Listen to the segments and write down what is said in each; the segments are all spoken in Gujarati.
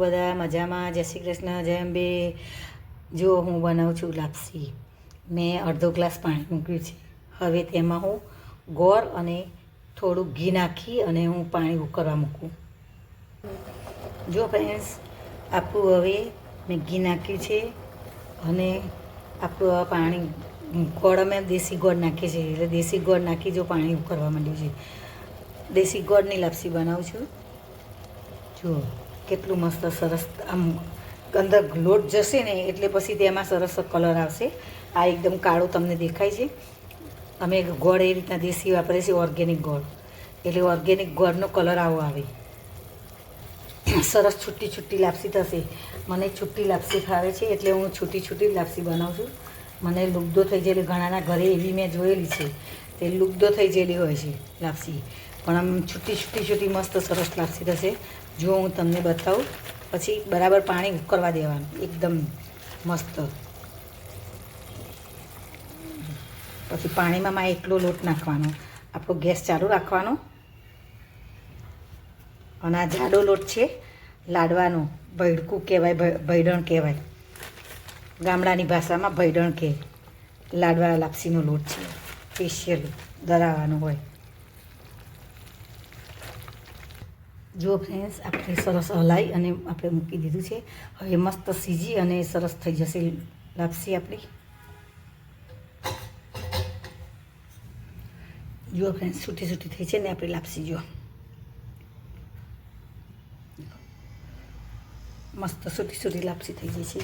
બધા મજામાં? જય શ્રી કૃષ્ણ, જય અંબે. જો હું બનાવું છું લાપસી. મેં અડધો ગ્લાસ પાણી મૂક્યું છે. હવે તેમાં હું ગોળ અને થોડું ઘી નાખી અને હું પાણી ઉકળવા મૂકું. જો ફ્રેન્ડ્સ, આપણું હવે મેં ઘી નાખ્યું છે અને આપણું હવે પાણી ગોળ અમે દેશી ગોળ નાખીએ છીએ, એટલે દેશી ગોળ નાખી જો પાણી ઉકળવા માંડ્યું છે. દેશી ગોળની લાપસી બનાવું છું. જુઓ કેટલું મસ્ત સરસ આમ અંદર લોટ જશે ને એટલે પછી તેમાં સરસ કલર આવશે. આ એકદમ કાળું તમને દેખાય છે. અમે ગોળ એ રીતના દેશી વાપરીએ છીએ, ઓર્ગેનિક ગોળ, એટલે ઓર્ગેનિક ગોળનો કલર આવો આવે. સરસ છૂટી છૂટી લાપસી થશે. મને છૂટી લાપસી ફાવે છે એટલે હું છૂટી છૂટી લાપસી બનાવું છું. મને લુગદો થઈ ગયેલી, ઘણાના ઘરે એવી મેં જોયેલી છે, તે લુગદો થઈ ગયેલી હોય છે લાપસી, પણ આમ છૂટી છૂટી છૂટી મસ્ત સરસ લાપસી થશે. જો હું તમને બતાવું, પછી બરાબર પાણી ઉકળવા દેવાનું એકદમ મસ્ત. પછી પાણીમાં મારે એટલો લોટ નાખવાનો, આપણો ગેસ ચાલુ રાખવાનો. અને આ જાડો લોટ છે લાડવાનો, ભૈડકું કહેવાય, ભૈડણ કહેવાય, ગામડાની ભાષામાં ભૈડણ કહે. લાડવા લાપસીનો લોટ છે, સ્પેશિયલ દરાવવાનો હોય. જો ફ્રેન્ડ્સ, આપણે સરસ હલાવી અને આપણે મૂકી દીધું છે. હવે મસ્ત સીજી અને સરસ થઈ જશે લાપસી આપણી. જો ફ્રેન્ડ્સ, છૂટી છૂટી થઈ છે ને આપણી લાપસી. જો મસ્ત છૂટી છૂટી લાપસી થઈ ગઈ છે.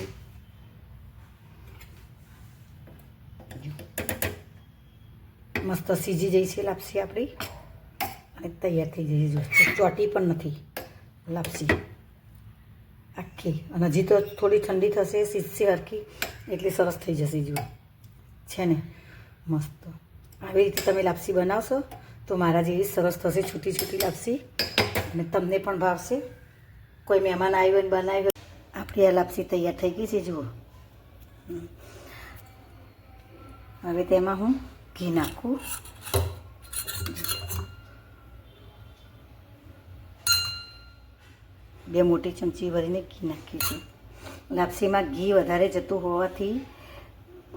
મસ્ત સીજી જઈ છે લાપસી આપણી અને તૈયાર થઈ જઈ. જો ચોટી પણ નથી લાપસી આખી. અને હજી તો થોડી ઠંડી થશે, સીજશે હરખી, એટલે સરસ થઈ જશે. જુઓ છે ને મસ્ત. આવી રીતે તમે લાપસી બનાવશો તો મારા જેવી સરસ થશે છૂટી છૂટી લાપસી, અને તમને પણ ભાવશે. કોઈ મહેમાન આવ્યો હોય ને બનાવી હોય. આપણી આ લાપસી તૈયાર થઈ ગઈ છે. જુઓ, હવે તેમાં હું ઘી નાખું. બે મોટી ચમચી ભરીને ઘી નાખ્યું છે. લાપસીમાં ઘી વધારે જતું હોવાથી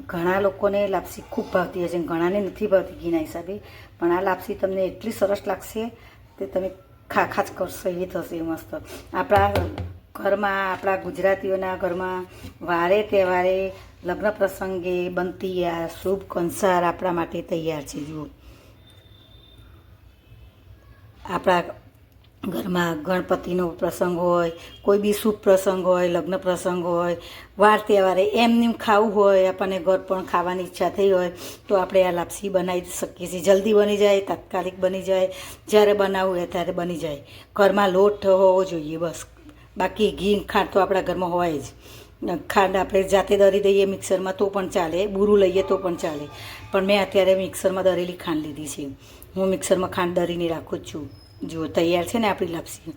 ઘણા લોકોને લાપસી ખૂબ ભાવતી હશે, ઘણાને નથી ભાવતી ઘીના હિસાબે. પણ આ લાપસી તમને એટલી સરસ લાગશે તે તમે ખા જ કરશો એવી થશે મસ્ત. આપણા ઘરમાં, આપણા ગુજરાતીઓના ઘરમાં વારે તહેવારે, લગ્ન પ્રસંગે બનતી આ શુભ કંસાર આપણા માટે તૈયાર છે. જુઓ, આપણા ઘરમાં ગણપતિનો પ્રસંગ હોય, કોઈ બી શુભ પ્રસંગ હોય, લગ્ન પ્રસંગ હોય, વાર તહેવારે એમનેમ ખાવું હોય, આપણને ઘર પણ ખાવાની ઈચ્છા થઈ હોય તો આપણે આ લાપસી બનાવી શકીએ છીએ. જલ્દી બની જાય, તાત્કાલિક બની જાય, જ્યારે બનાવવું હોય ત્યારે બની જાય. ઘરમાં લોટ હોવો જોઈએ બસ. બાકી ઘી ખાંડ તો આપણા ઘરમાં હોય જ. ખાંડ આપણે જાતે દળી દઈએ મિક્સરમાં તો પણ ચાલે, બુરું લઈએ તો પણ ચાલે, પણ મેં અત્યારે મિક્સરમાં દળેલી ખાંડ લીધી છે. હું મિક્સરમાં ખાંડ દળીને રાખું જ છું. જો તૈયાર છે ને આપણી લાપસી.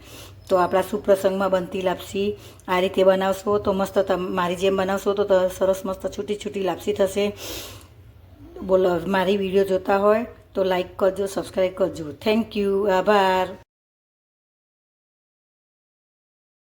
તો આપણા સુપ્રસંગમાં બનતી લાપસી આ રીતે બનાવશો તો મસ્ત, મારી જેમ બનાવશો તો સરસ મસ્ત છૂટી છૂટી લાપસી થશે. બોલો, મારી વિડીયો જોતા હોય તો લાઈક કરજો, સબસ્ક્રાઈબ કરજો. થેન્ક યુ, આભાર.